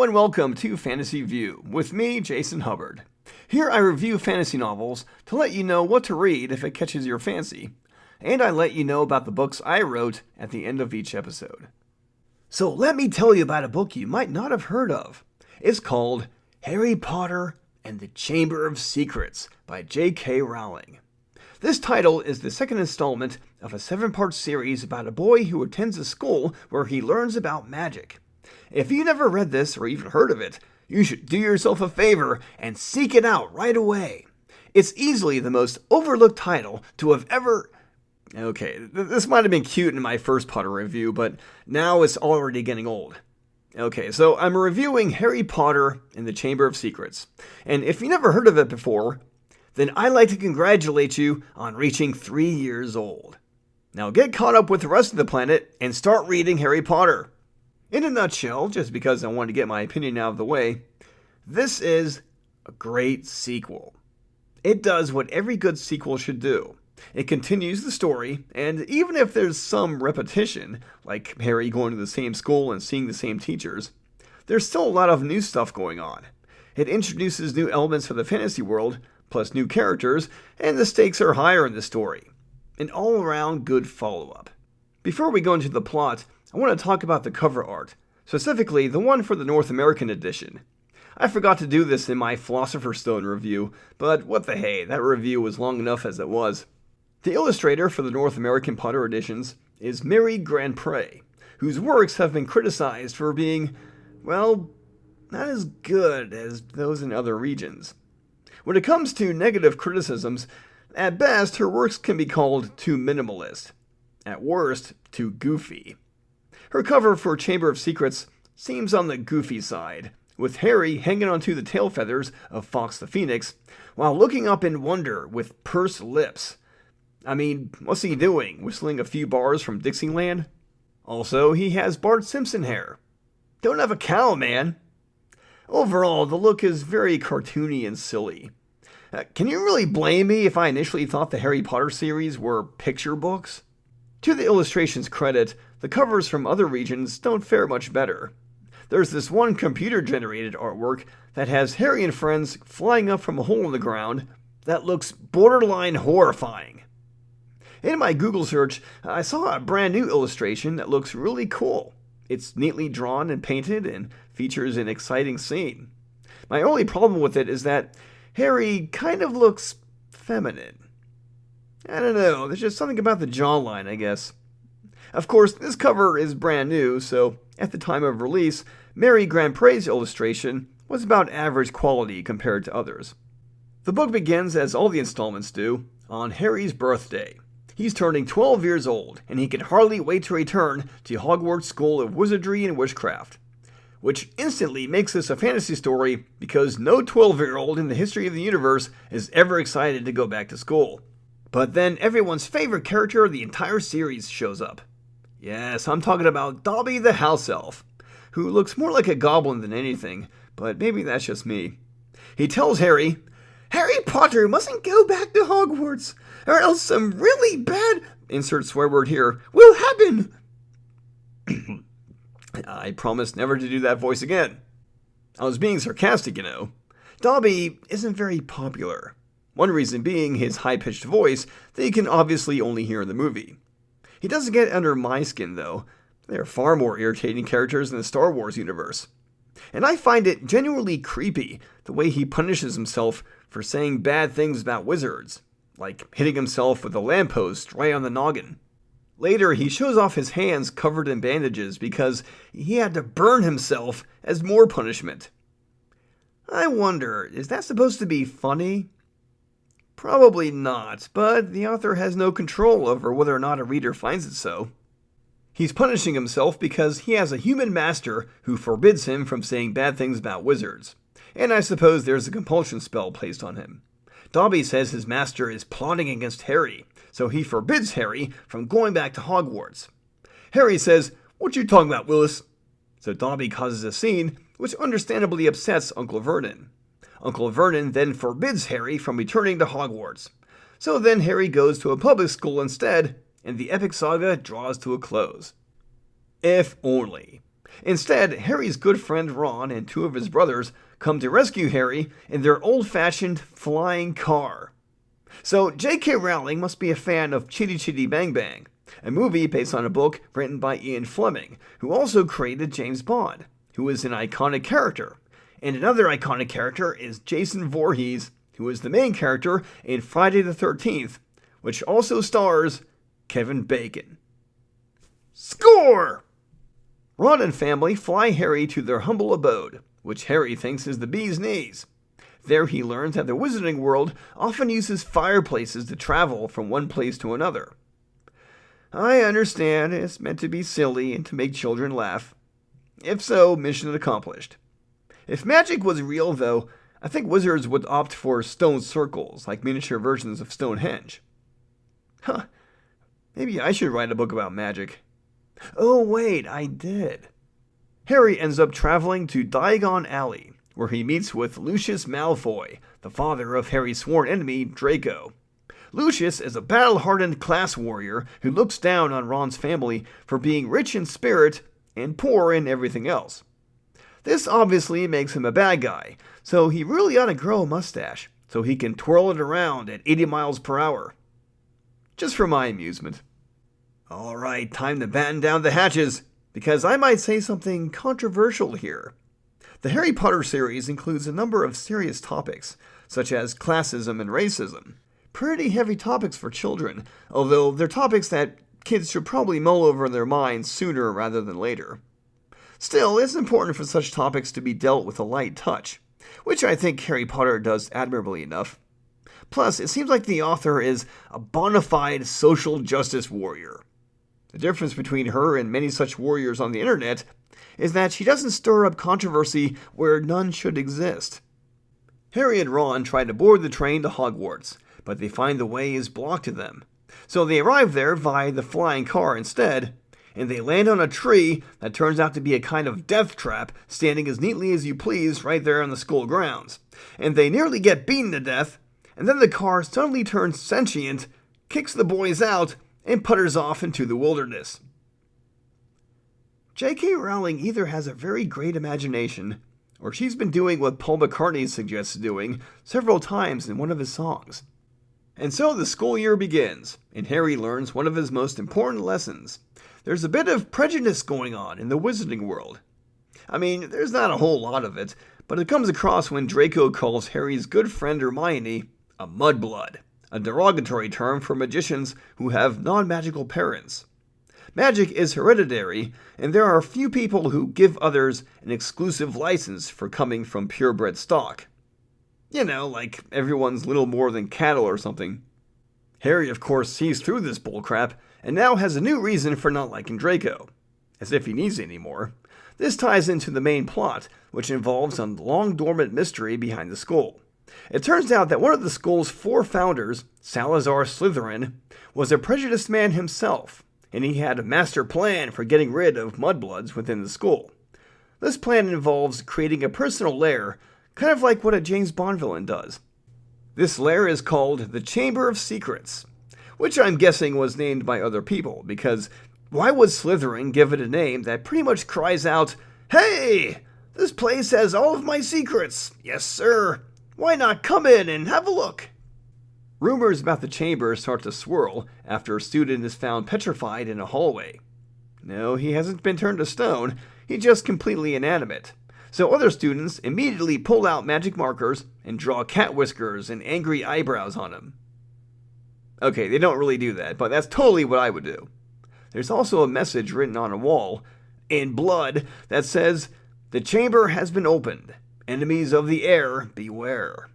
Hello and welcome to Fantasy View with me, Jason Hubbard. Here I review fantasy novels to let you know what to read if it catches your fancy, and I let you know about the books I wrote at the end of each episode. So let me tell you about a book you might not have heard of. It's called Harry Potter and the Chamber of Secrets by J.K. Rowling. This title is the second installment of a 7-part series about a boy who attends a school where he learns about magic. If you never read this or even heard of it, you should do yourself a favor and seek it out right away. It's easily the most overlooked title to have ever... Okay, this might have been cute in my first Potter review, but now it's already getting old. Okay, so I'm reviewing Harry Potter and the Chamber of Secrets, and if you never heard of it before, then I'd like to congratulate you on reaching 3 years old. Now get caught up with the rest of the planet and start reading Harry Potter. In a nutshell, just because I wanted to get my opinion out of the way, this is a great sequel. It does what every good sequel should do. It continues the story, and even if there's some repetition, like Harry going to the same school and seeing the same teachers, there's still a lot of new stuff going on. It introduces new elements for the fantasy world, plus new characters, and the stakes are higher in the story. An all-around good follow-up. Before we go into the plot, I want to talk about the cover art, specifically the one for the North American edition. I forgot to do this in my Philosopher's Stone review, but what the hey, that review was long enough as it was. The illustrator for the North American Potter editions is Mary Grandpré, whose works have been criticized for being, well, not as good as those in other regions. When it comes to negative criticisms, at best her works can be called too minimalist. At worst, too goofy. Her cover for Chamber of Secrets seems on the goofy side, with Harry hanging onto the tail feathers of Fawkes the Phoenix, while looking up in wonder with pursed lips. I mean, what's he doing, whistling a few bars from Dixieland? Also, he has Bart Simpson hair. Don't have a cow, man! Overall, the look is very cartoony and silly. Can you really blame me if I initially thought the Harry Potter series were picture books? To the illustration's credit, the covers from other regions don't fare much better. There's this one computer-generated artwork that has Harry and friends flying up from a hole in the ground that looks borderline horrifying. In my Google search, I saw a brand new illustration that looks really cool. It's neatly drawn and painted and features an exciting scene. My only problem with it is that Harry kind of looks feminine. I don't know, there's just something about the jawline, I guess. Of course, this cover is brand new, so at the time of release, Mary Grandpré's illustration was about average quality compared to others. The book begins, as all the installments do, on Harry's birthday. He's turning 12 years old, and he can hardly wait to return to Hogwarts School of Wizardry and Witchcraft. Which instantly makes this a fantasy story because no 12-year-old in the history of the universe is ever excited to go back to school. But then everyone's favorite character of the entire series shows up. Yes, I'm talking about Dobby the house elf, who looks more like a goblin than anything, but maybe that's just me. He tells Harry, "Harry Potter mustn't go back to Hogwarts, or else some really bad," insert swear word here, "will happen." I promise never to do that voice again. I was being sarcastic, you know. Dobby isn't very popular. One reason being his high-pitched voice that you can obviously only hear in the movie. He doesn't get under my skin, though. There are far more irritating characters in the Star Wars universe. And I find it genuinely creepy the way he punishes himself for saying bad things about wizards, like hitting himself with a lamppost right on the noggin. Later, he shows off his hands covered in bandages because he had to burn himself as more punishment. I wonder, is that supposed to be funny? Probably not, but the author has no control over whether or not a reader finds it so. He's punishing himself because he has a human master who forbids him from saying bad things about wizards, and I suppose there's a compulsion spell placed on him. Dobby says his master is plotting against Harry, so he forbids Harry from going back to Hogwarts. Harry says, "What you talking about, Willis?" So Dobby causes a scene, which understandably upsets Uncle Vernon. Uncle Vernon then forbids Harry from returning to Hogwarts. So then Harry goes to a public school instead, and the epic saga draws to a close. If only. Instead, Harry's good friend Ron and two of his brothers come to rescue Harry in their old-fashioned flying car. So J.K. Rowling must be a fan of Chitty Chitty Bang Bang, a movie based on a book written by Ian Fleming, who also created James Bond, who is an iconic character. And another iconic character is Jason Voorhees, who is the main character in Friday the 13th, which also stars Kevin Bacon. Score! Ron and family fly Harry to their humble abode, which Harry thinks is the bee's knees. There he learns that the Wizarding World often uses fireplaces to travel from one place to another. I understand it's meant to be silly and to make children laugh. If so, mission accomplished. If magic was real, though, I think wizards would opt for stone circles, like miniature versions of Stonehenge. Huh. Maybe I should write a book about magic. Oh wait, I did. Harry ends up traveling to Diagon Alley, where he meets with Lucius Malfoy, the father of Harry's sworn enemy, Draco. Lucius is a battle-hardened class warrior who looks down on Ron's family for being rich in spirit and poor in everything else. This obviously makes him a bad guy, so he really ought to grow a mustache so he can twirl it around at 80 miles per hour. Just for my amusement. Alright, time to batten down the hatches, because I might say something controversial here. The Harry Potter series includes a number of serious topics, such as classism and racism. Pretty heavy topics for children, although they're topics that kids should probably mull over in their minds sooner rather than later. Still, it's important for such topics to be dealt with a light touch, which I think Harry Potter does admirably enough. Plus, it seems like the author is a bona fide social justice warrior. The difference between her and many such warriors on the internet is that she doesn't stir up controversy where none should exist. Harry and Ron try to board the train to Hogwarts, but they find the way is blocked to them. So they arrive there via the flying car instead, and they land on a tree that turns out to be a kind of death trap standing as neatly as you please right there on the school grounds. And they nearly get beaten to death, and then the car suddenly turns sentient, kicks the boys out, and putters off into the wilderness. J.K. Rowling either has a very great imagination, or she's been doing what Paul McCartney suggests doing several times in one of his songs. And so the school year begins, and Harry learns one of his most important lessons. There's a bit of prejudice going on in the Wizarding World. I mean, there's not a whole lot of it, but it comes across when Draco calls Harry's good friend Hermione a mudblood, a derogatory term for magicians who have non-magical parents. Magic is hereditary, and there are few people who give others an exclusive license for coming from purebred stock. You know, like everyone's little more than cattle or something. Harry, of course, sees through this bullcrap, and now has a new reason for not liking Draco. As if he needs any more. This ties into the main plot, which involves a long-dormant mystery behind the school. It turns out that one of the school's 4 founders, Salazar Slytherin, was a prejudiced man himself, and he had a master plan for getting rid of mudbloods within the school. This plan involves creating a personal lair, kind of like what a James Bond villain does. This lair is called the Chamber of Secrets, which I'm guessing was named by other people, because why would Slytherin give it a name that pretty much cries out, "Hey! This place has all of my secrets! Yes, sir! Why not come in and have a look?" Rumors about the chamber start to swirl after a student is found petrified in a hallway. No, he hasn't been turned to stone, he's just completely inanimate. So other students immediately pull out magic markers and draw cat whiskers and angry eyebrows on him. Okay, they don't really do that, but that's totally what I would do. There's also a message written on a wall, in blood, that says, "The chamber has been opened. Enemies of the air, beware."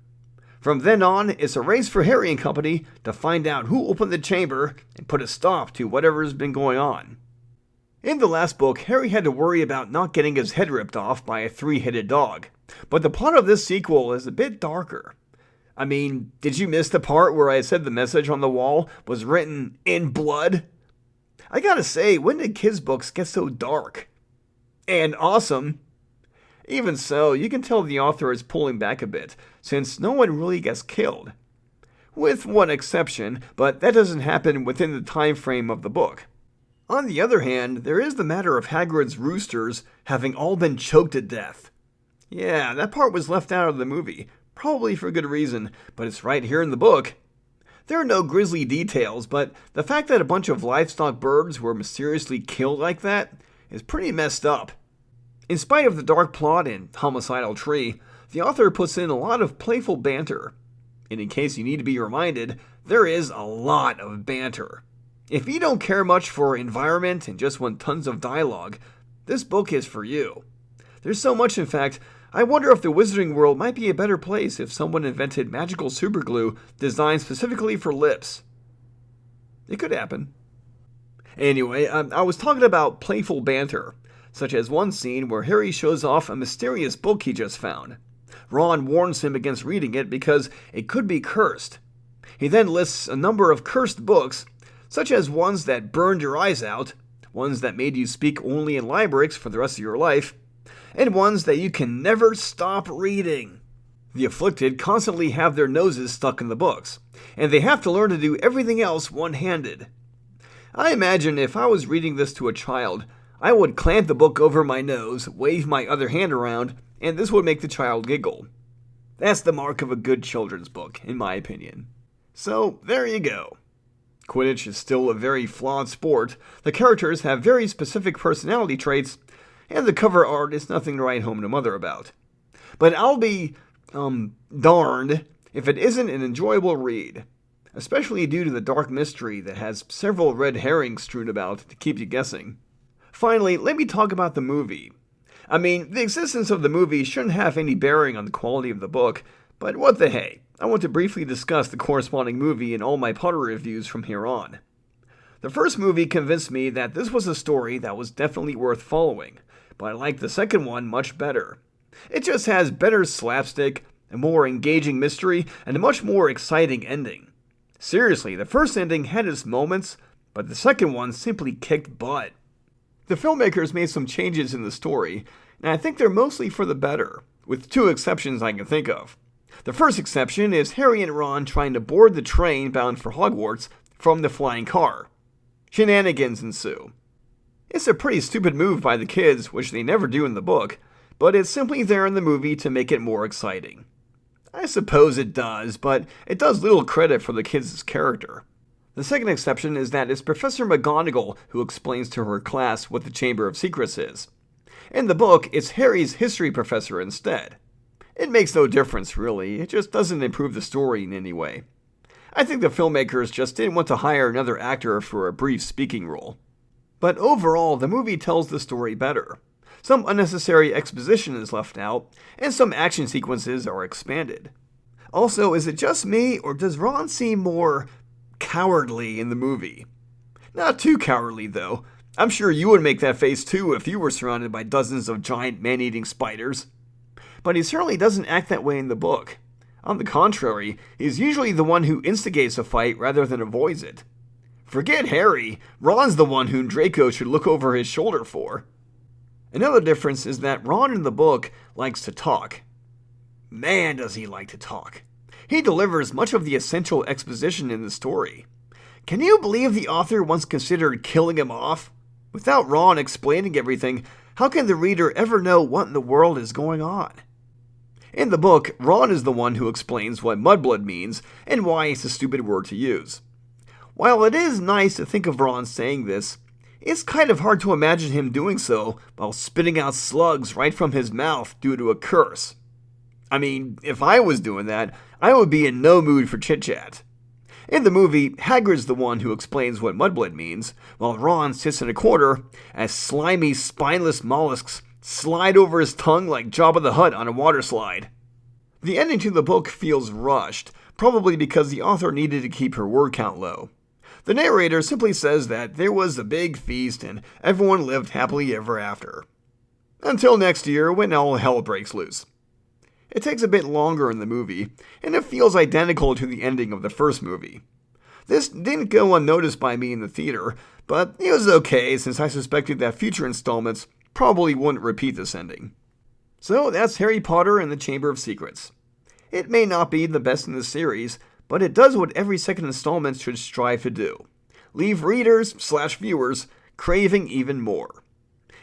From then on, it's a race for Harry and company to find out who opened the chamber and put a stop to whatever's been going on. In the last book, Harry had to worry about not getting his head ripped off by a 3-headed dog, but the plot of this sequel is a bit darker. I mean, did you miss the part where I said the message on the wall was written in blood? I gotta say, when did kids' books get so dark? And awesome. Even so, you can tell the author is pulling back a bit, since no one really gets killed. With one exception, but that doesn't happen within the time frame of the book. On the other hand, there is the matter of Hagrid's roosters having all been choked to death. Yeah, that part was left out of the movie, probably for good reason, but it's right here in the book. There are no grisly details, but the fact that a bunch of livestock birds were mysteriously killed like that is pretty messed up. In spite of the dark plot and homicidal tree, the author puts in a lot of playful banter. And in case you need to be reminded, there is a lot of banter. If you don't care much for environment and just want tons of dialogue, this book is for you. There's so much, in fact, I wonder if the wizarding world might be a better place if someone invented magical superglue designed specifically for lips. It could happen. Anyway, I was talking about playful banter, such as one scene where Harry shows off a mysterious book he just found. Ron warns him against reading it because it could be cursed. He then lists a number of cursed books, such as ones that burned your eyes out, ones that made you speak only in limericks for the rest of your life, and ones that you can never stop reading. The afflicted constantly have their noses stuck in the books, and they have to learn to do everything else one-handed. I imagine if I was reading this to a child, I would clamp the book over my nose, wave my other hand around, and this would make the child giggle. That's the mark of a good children's book, in my opinion. So, there you go. Quidditch is still a very flawed sport, the characters have very specific personality traits, and the cover art is nothing to write home to mother about. But I'll be, darned if it isn't an enjoyable read, especially due to the dark mystery that has several red herrings strewn about to keep you guessing. Finally, let me talk about the movie. I mean, the existence of the movie shouldn't have any bearing on the quality of the book, but what the hey, I want to briefly discuss the corresponding movie in all my Potter reviews from here on. The first movie convinced me that this was a story that was definitely worth following, but I like the second one much better. It just has better slapstick, a more engaging mystery, and a much more exciting ending. Seriously, the first ending had its moments, but the second one simply kicked butt. The filmmakers made some changes in the story, and I think they're mostly for the better, with two exceptions I can think of. The first exception is Harry and Ron trying to board the train bound for Hogwarts from the flying car. Shenanigans ensue. It's a pretty stupid move by the kids, which they never do in the book, but it's simply there in the movie to make it more exciting. I suppose it does, but it does little credit for the kids' character. The second exception is that it's Professor McGonagall who explains to her class what the Chamber of Secrets is. In the book, it's Harry's history professor instead. It makes no difference, really. It just doesn't improve the story in any way. I think the filmmakers just didn't want to hire another actor for a brief speaking role. But overall, the movie tells the story better. Some unnecessary exposition is left out, and some action sequences are expanded. Also, is it just me, or does Ron seem more cowardly in the movie? Not too cowardly, though. I'm sure you would make that face too if you were surrounded by dozens of giant man-eating spiders. But he certainly doesn't act that way in the book. On the contrary, he's usually the one who instigates a fight rather than avoids it. Forget Harry, Ron's the one whom Draco should look over his shoulder for. Another difference is that Ron in the book likes to talk. Man, does he like to talk. He delivers much of the essential exposition in the story. Can you believe the author once considered killing him off? Without Ron explaining everything, how can the reader ever know what in the world is going on? In the book, Ron is the one who explains what mudblood means and why it's a stupid word to use. While it is nice to think of Ron saying this, it's kind of hard to imagine him doing so while spitting out slugs right from his mouth due to a curse. I mean, if I was doing that, I would be in no mood for chit-chat. In the movie, Hagrid's the one who explains what mudblood means, while Ron sits in a corner as slimy, spineless mollusks slide over his tongue like Jabba the Hutt on a water slide. The ending to the book feels rushed, probably because the author needed to keep her word count low. The narrator simply says that there was a big feast and everyone lived happily ever after. Until next year, when all hell breaks loose. It takes a bit longer in the movie, and it feels identical to the ending of the first movie. This didn't go unnoticed by me in the theater, but it was okay since I suspected that future installments probably wouldn't repeat this ending. So that's Harry Potter and the Chamber of Secrets. It may not be the best in the series, but it does what every second installment should strive to do. Leave readers/viewers craving even more.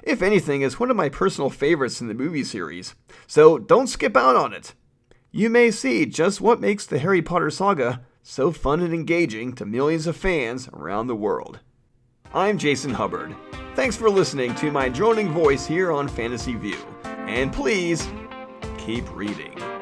If anything, it's one of my personal favorites in the movie series, so don't skip out on it. You may see just what makes the Harry Potter saga so fun and engaging to millions of fans around the world. I'm Jason Hubbard. Thanks for listening to my droning voice here on Fantasy View, and please keep reading.